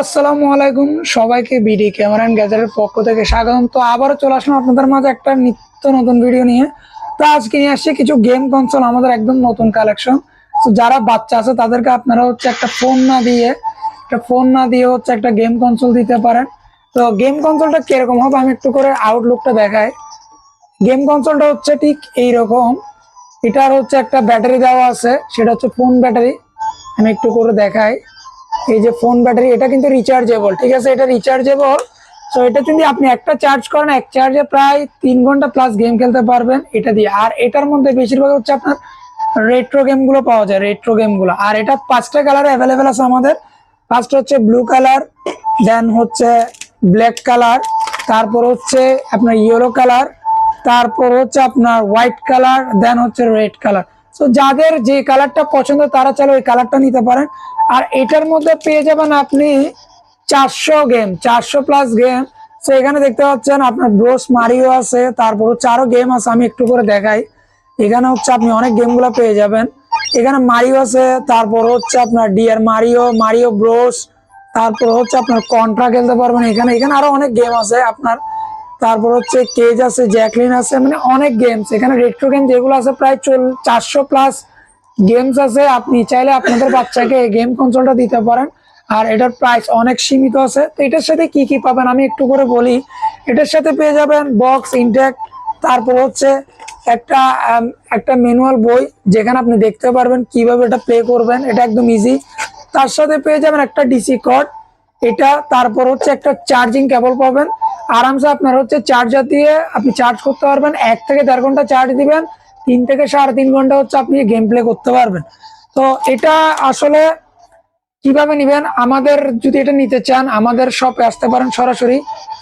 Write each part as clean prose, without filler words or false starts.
আসসালামু আলাইকুম সবাইকে বিডি ক্যামেরা এন্ড গ্যাজেটের পক্ষ থেকে স্বাগতম। তো আবারও চলে আসলাম আপনাদের মাঝে একটা নিত্য নতুন ভিডিও নিয়ে। তো আজকে নিয়ে আসছি কিছু গেম কনসোল, আমাদের একদম নতুন কালেকশন। তো যারা বাচ্চা আছে তাদেরকে আপনারা হচ্ছে একটা ফোন না দিয়ে হচ্ছে একটা গেম কনসোল দিতে পারেন। তো গেম কনসোলটা কিরকম হবে আমি একটু করে আউটলুকটা দেখাই। গেম কনসোলটা হচ্ছে ঠিক এইরকম। এটার হচ্ছে একটা ব্যাটারি দেওয়া আছে, সেটা হচ্ছে ফোন ব্যাটারি। আমি একটু করে দেখাই। এই যে ফোন ব্যাটারি, এটা কিন্তু রিচার্জেবল, ঠিক আছে, এটা রিচার্জেবল। তো এটা যদি আপনি একটা চার্জ করেন, এক চার্জে প্রায় 3 ঘন্টা প্লাস গেম খেলতে পারবেন এটা দিয়ে। আর এটার মধ্যে বেশিরভাগ হচ্ছে আপনার রেট্রো গেমগুলো পাওয়া যায়, রেট্রো গেমগুলো। আর এটা 5টা কালার অ্যাভেলেবেল আছে আমাদের। ফার্স্ট হচ্ছে ব্লু কালার, দেন হচ্ছে ব্ল্যাক কালার, তারপর হচ্ছে আপনার ইয়েলো কালার, তারপর হচ্ছে আপনার হোয়াইট কালার, দেন হচ্ছে রেড কালার। তো যাদের যে কালারটা পছন্দ তারা চাইলে ওই কালারটা নিতে পারেন। আর এটার মধ্যে পেয়ে যাবেন আপনি 400 প্লাস গেম। তো এখানে দেখতে পাচ্ছেন আপনার ব্রোস মারিও আছে, তারপর হচ্ছে আরো গেম আছে, আমি একটু করে দেখাই। এখানে হচ্ছে আপনি অনেক গেমগুলো পেয়ে যাবেন। এখানে মারিও আছে, তারপর হচ্ছে আপনার ডিয়ার মারিও, মারিও ব্রোস, তারপর হচ্ছে আপনার কন্ট্রা খেলতে পারবেন। এখানে এখানে আরো অনেক গেম আছে আপনার। তারপর হচ্ছে কেজ আছে, জ্যাকলিন আছে, মানে অনেক গেমস এখানে। রেট্রো গেম যেগুলো আছে প্রায় 400 প্লাস গেমস আছে। আপনি চাইলে আপনাদের বাচ্চাকে এই গেম কনসোলটা দিতে পারেন। আর এটার প্রাইস অনেক সীমিত আছে। তো এটার সাথে কি কি পাবেন আমি একটু করে বলি। এটার সাথে পেয়ে যাবেন বক্স ইনটেক, তারপর হচ্ছে একটা একটা ম্যানুয়াল বই, যেখানে আপনি দেখতে পারবেন কিভাবে এটা প্লে করবেন, এটা একদম ইজি। তার সাথে পেয়ে যাবেন একটা ডিসি কর্ড এটা, তারপর হচ্ছে একটা চার্জিং কেবল পাবেন। আরামসে আপনার হচ্ছে চার্জার দিয়ে আপনি চার্জ করতে পারবেন। 1 থেকে 1.5 ঘন্টা চার্জ দিবেন, 3 থেকে 3.5 ঘন্টা হচ্ছে আপনি গেম প্লে করতে পারবেন। তো এটা আসলে কিভাবে নিবেন, আমাদের যদি এটা নিতে চান আমাদের শপে আসতে পারেন সরাসরি।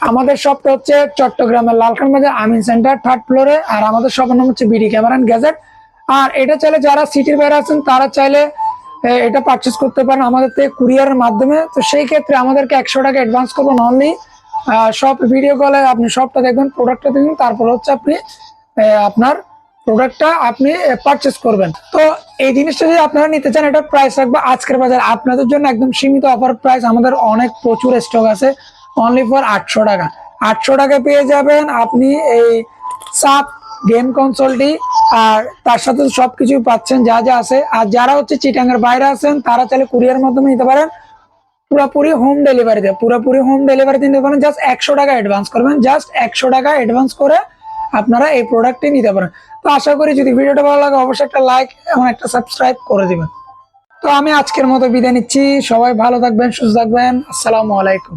আমাদের শপটা হচ্ছে চট্টগ্রামের লালখান বাজার আমিন সেন্টার 3rd ফ্লোরে। আর আমাদের শপের নাম হচ্ছে বিডি ক্যামেরা এন্ড গ্যাজেট। আর এটা চাইলে যারা সিটির বাইরে আছেন তারা চাইলে এটা পারচেস করতে পারেন আমাদের থেকে কুরিয়ারের মাধ্যমে। তো সেই ক্ষেত্রে আমাদেরকে 100 টাকা অ্যাডভান্স করবেন অনলি। সব ভিডিও কলে আপনি সবটা দেখবেন, প্রোডাক্টটা দেখবেন, তারপর হচ্ছে আপনি আপনার প্রোডাক্টটা আপনি পারচেস করবেন। তো এই জিনিসটা যদি আপনারা নিতে চান, এটার প্রাইস রাখবো আজকের বাজার আপনাদের জন্য একদম সীমিত অফার প্রাইস। আমাদের অনেক প্রচুর স্টক আছে, অনলি ফর 800 টাকা। 800 টাকা পেয়ে যাবেন আপনি এই সাব গেম কনসোলটি। আর তার সাথে সবকিছু পাচ্ছেন যা যা আছে। আর যারা হচ্ছে চিটাঙ্গের বাইরে আছেন তারা চাইলে কুরিয়ার মাধ্যমে নিতে পারেন, পুরোপুরি হোম ডেলিভারিতে নিতে পারেন। জাস্ট 100 টাকা অ্যাডভান্স করবেন, জাস্ট 100 টাকা অ্যাডভান্স করে আপনারা এই প্রোডাক্টটি নিতে পারেন। তো আশা করি যদি ভিডিওটা ভালো লাগে অবশ্যই একটা লাইক এবং একটা সাবস্ক্রাইব করে দিবেন। তো আমি আজকের মতো বিদায় নিচ্ছি, সবাই ভালো থাকবেন, সুস্থ থাকবেন। আসসালামু আলাইকুম।